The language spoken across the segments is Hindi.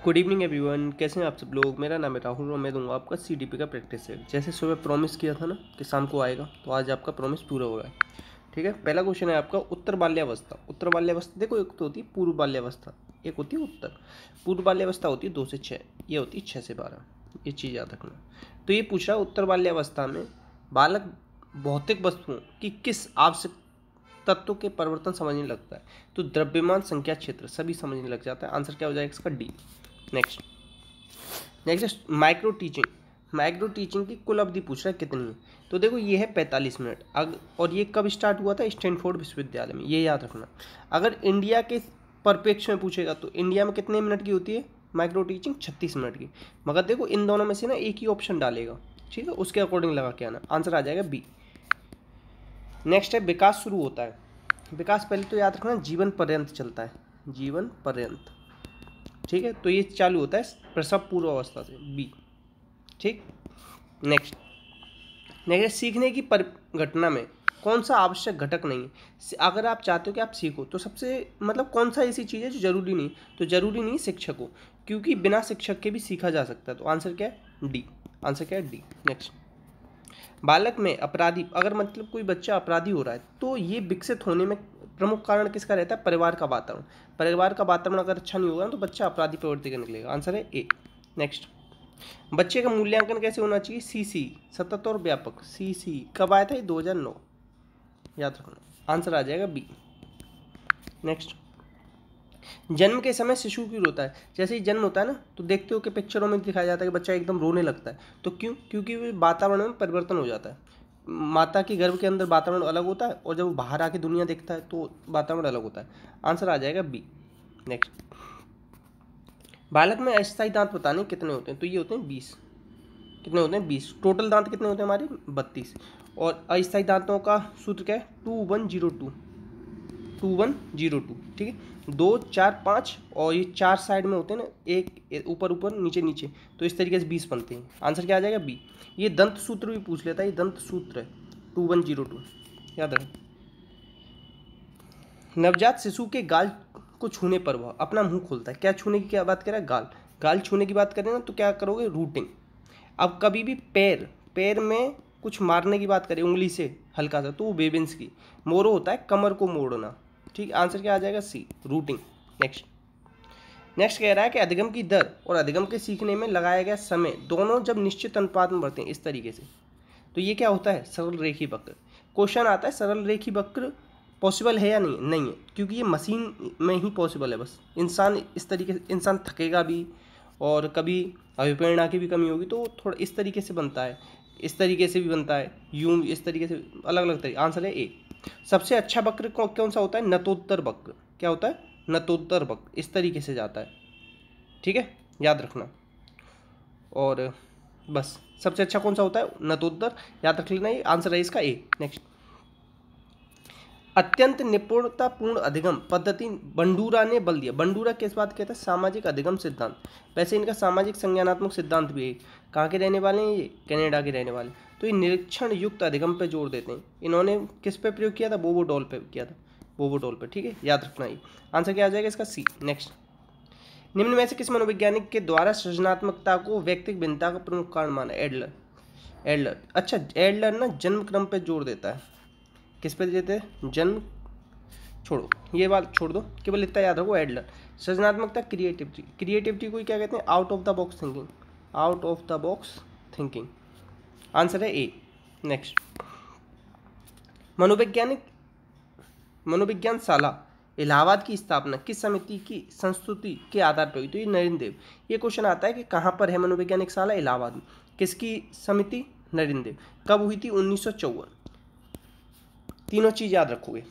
गुड इवनिंग एवरीवन, कैसे हैं आप सब लोग। मेरा नाम है राहुल और मैं दूंगा आपका सीडीपी का प्रैक्टिस सेट। जैसे सुबह प्रॉमिस किया था ना कि शाम को आएगा, तो आज आपका प्रॉमिस पूरा हो रहा है। ठीक है, पहला क्वेश्चन है आपका उत्तर बाल्यावस्था। उत्तर बाल्यावस्था देखो, एक तो होती है पूर्व बाल्यावस्था, एक होती है उत्तर। पूर्व बाल्यावस्था होती है 2 से 6, ये होती है 6 से 12। ये चीज़ याद रखना। तो ये पूछ रहा है उत्तर बाल्यावस्था में बालक भौतिक वस्तुओं की किस आवश्यक तत्व के परिवर्तन समझने लगता है। तो द्रव्यमान, संख्या, क्षेत्र सभी समझने लग जाता है। आंसर क्या हो जाएगा इसका? D. Next micro teaching. Micro teaching की कुल अवधि पूछ रहा है कितनी है। तो देखो ये है 45 मिनट। और ये कब स्टार्ट हुआ था? स्टैनफोर्ड विश्वविद्यालय में, ये याद रखना। अगर इंडिया के परिप्रेक्ष्य में पूछेगा तो इंडिया में कितने मिनट की होती है माइक्रो टीचिंग? 36 मिनट की। मगर देखो इन दोनों में से ना एक ही ऑप्शन डालेगा, ठीक है, उसके अकॉर्डिंग लगा के आना। आंसर आ जाएगा बी। नेक्स्ट है विकास शुरू होता है। विकास पहले तो याद रखना जीवन पर्यंत चलता है, जीवन पर्यंत, ठीक है। तो ये चालू होता है प्रसव पूर्व अवस्था से, बी। ठीक। नेक्स्ट सीखने की घटना में कौन सा आवश्यक घटक नहीं है। अगर आप चाहते हो कि आप सीखो तो सबसे कौन सा ऐसी चीज़ है जो जरूरी नहीं, तो जरूरी नहीं शिक्षक हो, क्योंकि बिना शिक्षक के भी सीखा जा सकता है। तो आंसर क्या है? डी। आंसर क्या है? डी। नेक्स्ट बालक में अपराधी, अगर कोई बच्चा अपराधी हो रहा है तो ये विकसित होने में प्रमुख कारण किसका रहता है? परिवार का वातावरण। परिवार का वातावरण अगर अच्छा नहीं होगा तो बच्चा अपराधी प्रवृत्ति का निकलेगा। आंसर है ए। नेक्स्ट बच्चे का मूल्यांकन कैसे होना चाहिए? सीसी, सतत और व्यापक। सीसी कब आया था? ये 2009, याद रखना। आंसर आ जाएगा बी। नेक्स्ट जन्म के समय शिशु क्यों रोता है? जैसे ही जन्म होता है ना, तो देखते हो कि पिक्चरों में दिखाया जाता है कि बच्चा एकदम रोने लगता है। तो क्यों? क्योंकि वातावरण में परिवर्तन हो जाता है। माता की गर्भ के अंदर वातावरण अलग होता है और जब वो बाहर आके दुनिया देखता है तो वातावरण अलग होता है। आंसर आ जाएगा बी। नेक्स्ट बालक में अस्थायी दांत बताने कितने होते हैं? तो ये होते हैं 20। कितने होते हैं? 20। टोटल दांत कितने होते हैं हमारे? 32। और अस्थायी दांतों का सूत्र क्या है? 2102। 2102, ठीक है। 2, 4, 5 और ये 4 साइड में होते हैं ना, एक ऊपर ऊपर नीचे नीचे, तो इस तरीके से 20 बनते हैं। आंसर क्या आ जाएगा? बी। ये दंत सूत्र भी पूछ लेता है, ये दंत सूत्र है 2102, याद रखें। नवजात शिशु के गाल को छूने पर वह अपना मुंह खोलता है। क्या छूने की क्या बात कर रहा है? गाल। गाल छूने की बात करें ना तो क्या करोगे? रूटिंग। अब कभी भी पैर में कुछ मारने की बात करें उंगली से हल्का सा, तो वो बेबिंस की। मोरो होता है कमर को मोड़ना, ठीक। आंसर क्या आ जाएगा? सी, रूटिंग। नेक्स्ट कह रहा है कि अधिगम की दर और अधिगम के सीखने में लगाया गया समय दोनों जब निश्चित अनुपात में बढ़ते हैं इस तरीके से, तो ये क्या होता है? सरल रेखी वक्र। क्वेश्चन आता है सरल रेखी वक्र पॉसिबल है या नहीं? नहीं है, क्योंकि ये मशीन में ही पॉसिबल है। बस इंसान इस तरीके से, इंसान थकेगा भी और कभी अभिप्रेरणा की भी कमी होगी, तो थोड़ा इस तरीके से बनता है, इस तरीके से भी बनता है, यूं इस तरीके से, अलग अलग तरीके। आंसर है ए। सबसे अच्छा वक्र कौन सा होता है? नतोत्तर वक्र। क्या होता है? नतोत्तर वक्र, इस तरीके से जाता है, ठीक है, याद रखना। और बस सबसे अच्छा कौन सा होता है? नतोत्तर, याद रख लेना। ये आंसर है इसका ए। नेक्स्ट अत्यंत निपुणतापूर्ण अधिगम पद्धति बंडूरा ने बल दिया। बंडूरा किस बात कहता है? सामाजिक अधिगम सिद्धांत। वैसे इनका सामाजिक संज्ञानात्मक सिद्धांत भी है। कहाँ के रहने वाले हैं ये? कनाडा के रहने वाले। तो ये निरीक्षण युक्त अधिगम पे जोर देते हैं। इन्होंने किस पे प्रयोग किया था? बोबोडॉल पे किया था, बोबोडॉल पे, ठीक है, याद रखना। ये आंसर क्या आ जाएगा इसका? सी। नेक्स्ट निम्न में से किस मनोवैज्ञानिक के द्वारा सृजनात्मकता को व्यक्तिगत भिन्नता का प्रमुख कारण माना? एडलर। अच्छा, एडलर ना जन्म क्रम पे जोर देता है। किस पे देते हैं? जन्म। छोड़ो, ये बात छोड़ दो, केवल इतना याद रखो, एडलर। सृजनात्मकता, क्रिएटिविटी को क्या कहते हैं? Out of the box thinking. Out of the box thinking. Answer है ए। नेक्स्ट मनोविज्ञान शाला इलाहाबाद की स्थापना किस समिति की संस्तुति के आधार पर हुई? तो ये नरेंद्र देव। ये क्वेश्चन आता है कि कहाँ पर है मनोवैज्ञानिक शाला? इलाहाबाद में। किसकी समिति? नरेंद्र देव। कब हुई थी? 1954। तीनों चीज़ याद रखोगे।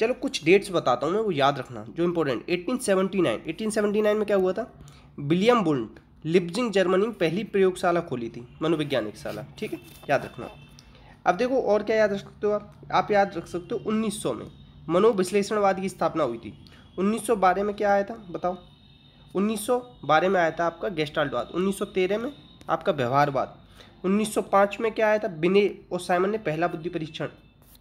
चलो कुछ डेट्स बताता हूँ मैं, वो याद रखना जो इंपॉर्टेंट। 1879 में क्या हुआ था? विलियम वुंट लिप्जिंग जर्मनी में पहली प्रयोगशाला खोली थी, मनोवैज्ञानिक शाला, ठीक है, याद रखना। अब देखो और क्या याद रख सकते हो आप याद रख सकते हो 1900 में मनोविश्लेषणवाद की स्थापना हुई थी। 1912 में क्या आया था बताओ? 1912 में आया था आपका गेस्टाल्टवाद। 1913 में आपका व्यवहारवाद। 1905 में क्या आया था? बिने और साइमन ने पहला बुद्धि परीक्षण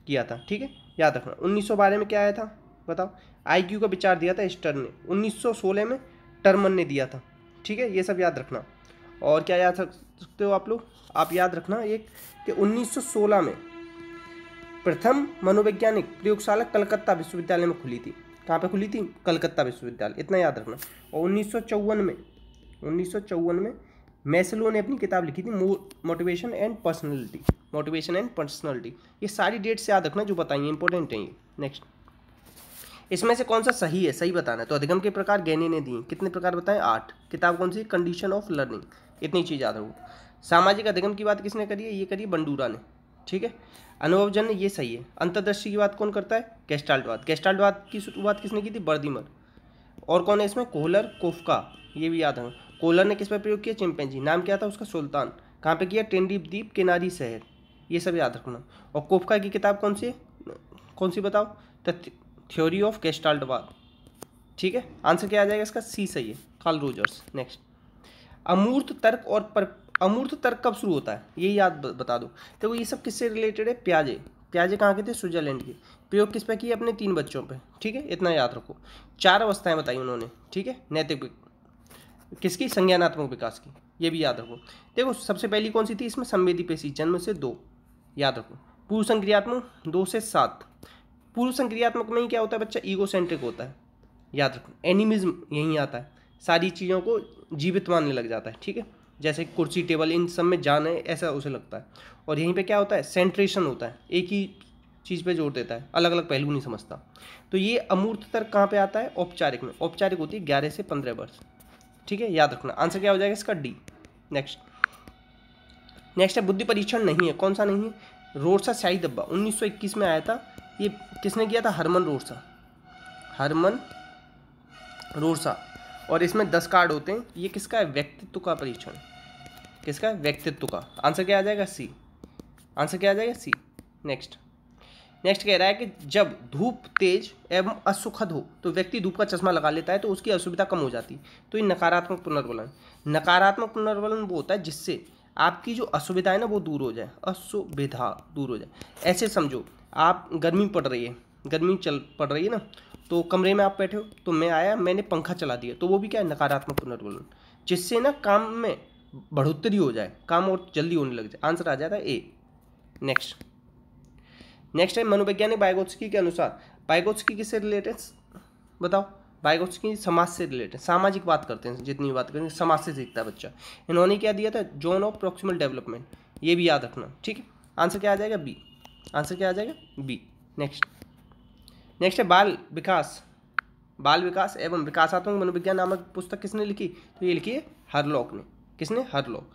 किया था, ठीक है, याद रखना। 1912 में क्या आया था बताओ? आईक्यू का विचार दिया था स्टर्न ने। 1916 में टर्मन ने दिया था, ठीक है, ये सब याद रखना। और क्या याद रख सकते हो आप लोग, आप याद रखना एक कि 1916 में प्रथम मनोवैज्ञानिक प्रयोगशाला कलकत्ता विश्वविद्यालय में खुली थी। कहाँ पे खुली थी? कलकत्ता विश्वविद्यालय, इतना याद रखना। और 1954 में मैस्लो ने अपनी किताब लिखी थी मोटिवेशन एंड पर्सनैलिटी। ये सारी डेट्स याद रखना जो बताइए, इंपॉर्टेंट है ये। नेक्स्ट, इसमें से कौन सा सही है, सही बताना है। तो अधिगम के प्रकार गैनी ने दिए, कितने प्रकार बताएं? 8। किताब कौन सी? Condition of learning. इतनी चीज़ याद रखो। सामाजिक अधिगम की बात किसने करी है? ये करी बंडूरा ने, ठीक है। अनुभवजन्य, ये सही है। अंतर्दृष्टि की बात कौन करता है? गेस्टाल्टवाद। गेस्टाल्टवाद की शुरुआत किसने की थी? बर्दिमर। और कौन है इसमें? कोहलर, कोफका, ये भी याद रखना। कोहलर ने किस पर प्रयोग किया? चिंपैंजी। नाम क्या था उसका? सुल्तान। कहाँ पे किया? टेंडीप द्वीप, किनारी शहर। ये सब याद रखना। और कोफका की किताब कौन सी है? कौन सी बताओ? थ्योरी ऑफ गेस्टाल्टवाद, ठीक है। आंसर क्या आ जाएगा इसका? सी सही है, कार्ल रोजर्स। नेक्स्ट, अमूर्त तर्क और अमूर्त तर्क कब शुरू होता है? ये याद बता दो। देखो ये सब किससे रिलेटेड है? प्याजे। प्याजे कहाँ के थे? स्विट्जरलैंड के। प्रयोग किस पे किया? अपने 3 बच्चों पे, ठीक है। इतना याद रखो। 4 अवस्थाएं बताई उन्होंने, ठीक है। नैतिक किसकी? संज्ञानात्मक विकास की, ये भी याद रखो। देखो सबसे पहली कौन सी थी इसमें? संवेदी पेशी, जन्म से 2, याद रखो। पूर्व संक्रियात्मक 2 से 7। पूर्व संक्रियात्मक में ही क्या होता है बच्चा? ईगो सेंट्रिक होता है, याद रखो। एनिमिज्म यहीं आता है, सारी चीज़ों को जीवित मानने लग जाता है, ठीक है। जैसे कुर्सी टेबल इन सब में जान है ऐसा उसे लगता है। और यहीं पे क्या होता है? सेंट्रेशन होता है, एक ही चीज़ पे जोर देता है, अलग अलग पहलू नहीं समझता। तो ये अमूर्त तर्क कहाँ पे आता है? औपचारिक में। औपचारिक होती है 11 से 15 वर्ष, ठीक है, याद रखना। आंसर क्या हो जाएगा इसका? डी। नेक्स्ट है बुद्धि परीक्षण नहीं है। कौन सा नहीं है? रोरसा शाही डब्बा 1921 में आया था। ये किसने किया था? हरमन रोरसा। और इसमें 10 कार्ड होते हैं। ये किसका है? व्यक्तित्व का परीक्षण। किसका है? व्यक्तित्व का। आंसर क्या आ जाएगा? सी। आंसर क्या आ जाएगा? सी। नेक्स्ट कह रहा है कि जब धूप तेज एवं असुखद हो तो व्यक्ति धूप का चश्मा लगा लेता है तो उसकी असुविधा कम हो जाती है। तो ये नकारात्मक पुनर्वलन। नकारात्मक पुनर्वलन वो होता है जिससे आपकी जो असुविधा है ना वो दूर हो जाए, असुविधा दूर हो जाए। ऐसे समझो, आप गर्मी पड़ रही है ना, तो कमरे में आप बैठे हो, तो मैं आया, मैंने पंखा चला दिया, तो वो भी क्या है? नकारात्मक पुनर्वलन, जिससे ना काम में बढ़ोतरी हो जाए, काम और जल्दी होने लग जाए। आंसर आ जाता है ए। नेक्स्ट है मनोवैज्ञानिक वाइगोत्स्की के अनुसार। वाइगोत्स्की किससे रिलेटेड बताओ? वाइगोत्स्की समाज से रिलेटेड, सामाजिक बात करते हैं, जितनी बात करेंगे समाज से सीखता है बच्चा। इन्होंने क्या दिया था? जोन ऑफ प्रॉक्सिमल डेवलपमेंट, ये भी याद रखना, ठीक है। आंसर क्या आ जाएगा? बी। आंसर क्या आ जाएगा? बी। नेक्स्ट है बाल विकास एवं विकासात्मक मनोविज्ञान नामक पुस्तक किसने लिखी? तो ये लिखी है हरलॉक ने। किसने? हरलॉक।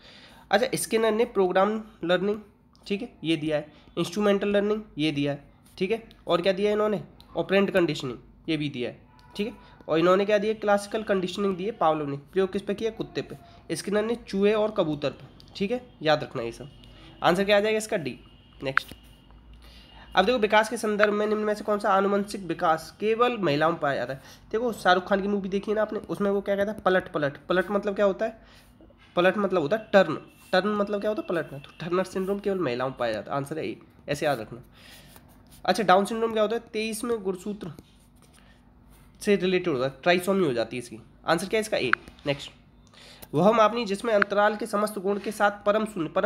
अच्छा, स्किनर ने प्रोग्राम लर्निंग, ठीक है, ये दिया है। इंस्ट्रूमेंटल लर्निंग, ये दिया है, ठीक है। और क्या दिया है इन्होंने? ऑपरेंट कंडीशनिंग, ये भी दिया है, ठीक है। और इन्होंने क्या दिया? क्लासिकल कंडीशनिंग दिए, पावलोव ने। प्रयोग किस पे किया? कुत्ते पे। स्किनर ने चूहे और कबूतर पे, ठीक है, याद रखना ये सब। आंसर क्या आ जाएगा इसका? डी। नेक्स्ट, अब देखो विकास के संदर्भ में निम्न में से कौन सा आनुवंशिक विकास केवल महिलाओं में पाया जाता है? देखो शाहरुख खान की मूवी देखी है ना आपने, उसमें वो क्या कहता है? पलट मतलब क्या होता है? पलट मतलब होता है टर्न मतलब क्या होता है? पलटना। तो टर्नर सिंड्रोम केवल महिलाओं में पाया जाता है। आंसर है ए, ऐसे याद रखना। अच्छा, डाउन सिंड्रोम क्या होता है? 23वें गुणसूत्र से रिलेटेड होता है, ट्राइसोमी हो जाती है इसकी। आंसर क्या है इसका? ए। नेक्स्ट, वह मापनी जिसमें अंतराल के समस्त गुण के साथ परम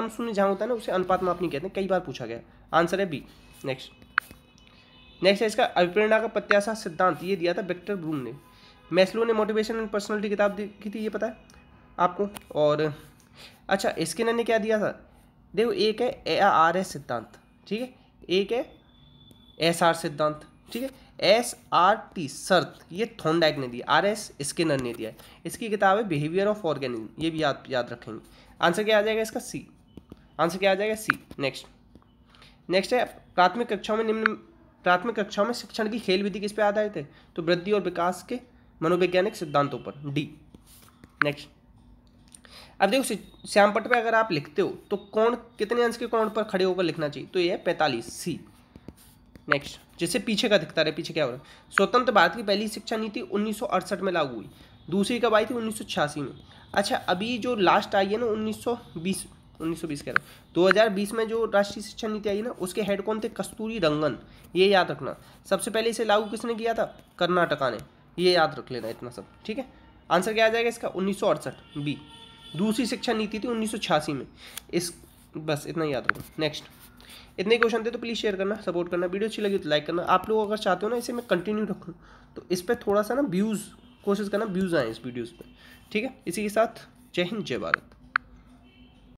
शून्य जहाँ होता है ना उसे अनुपात मापनी कहते हैं, कई बार पूछा गया। आंसर है बी। नेक्स्ट है इसका अभिप्रेरणा का प्रत्याशा सिद्धांत, ये दिया था विक्टर ब्रूम ने। मैस्लो ने मोटिवेशन एंड पर्सनैलिटी किताब की थी, ये पता है आपको। और अच्छा, स्किनर ने क्या दिया था? देखो, एक है ARS सिद्धांत, ठीक है, एक है SR सिद्धांत, ठीक है। SRT शर्त, ये थॉर्नडाइक ने दिया। RS स्किनर ने दिया है। इसकी किताब है बिहेवियर ऑफ ऑर्गेनिज्म, ये भी याद रखेंगे। आंसर क्या आ जाएगा इसका? सी। आंसर क्या आ जाएगा? सी। नेक्स्ट है प्राथमिक कक्षाओं में शिक्षण की खेल विधि किस पे आधारित है? तो वृद्धि और विकास के मनोवैज्ञानिक सिद्धांतों पर, डी। नेक्स्ट, अब देखो श्यामपट्ट पे अगर आप लिखते हो तो कोण कितने अंश के कोण पर खड़े होकर लिखना चाहिए? तो ये है 45, सी। नेक्स्ट, जिससे पीछे का दिखता रहे, पीछे क्या हो रहा है? स्वतंत्र भारत की पहली शिक्षा नीति 1968 में लागू हुई। दूसरी कब आई थी? 1986 में। अच्छा, अभी जो लास्ट आई है ना 1920 कह रहा हूँ, 2020 में जो राष्ट्रीय शिक्षा नीति आई ना, उसके हेड कौन थे? कस्तूरी रंगन, ये याद रखना। सबसे पहले इसे लागू किसने किया था? कर्नाटका ने, ये याद रख लेना इतना सब, ठीक है। आंसर क्या आ जाएगा इसका? 1968 बी। दूसरी शिक्षा नीति थी 1986 में। इस बस इतना याद रखो। नेक्स्ट, इतने क्वेश्चन थे तो प्लीज़ शेयर करना, सपोर्ट करना, वीडियो अच्छी लगी तो लाइक करना। आप लोग अगर चाहते हो ना इसे मैं कंटिन्यू रखूँ तो इस पर थोड़ा सा ना व्यूज़, कोशिश करना व्यूज़ आए इस वीडियोज़ पे, ठीक है। इसी के साथ जय हिंद, जय भारत।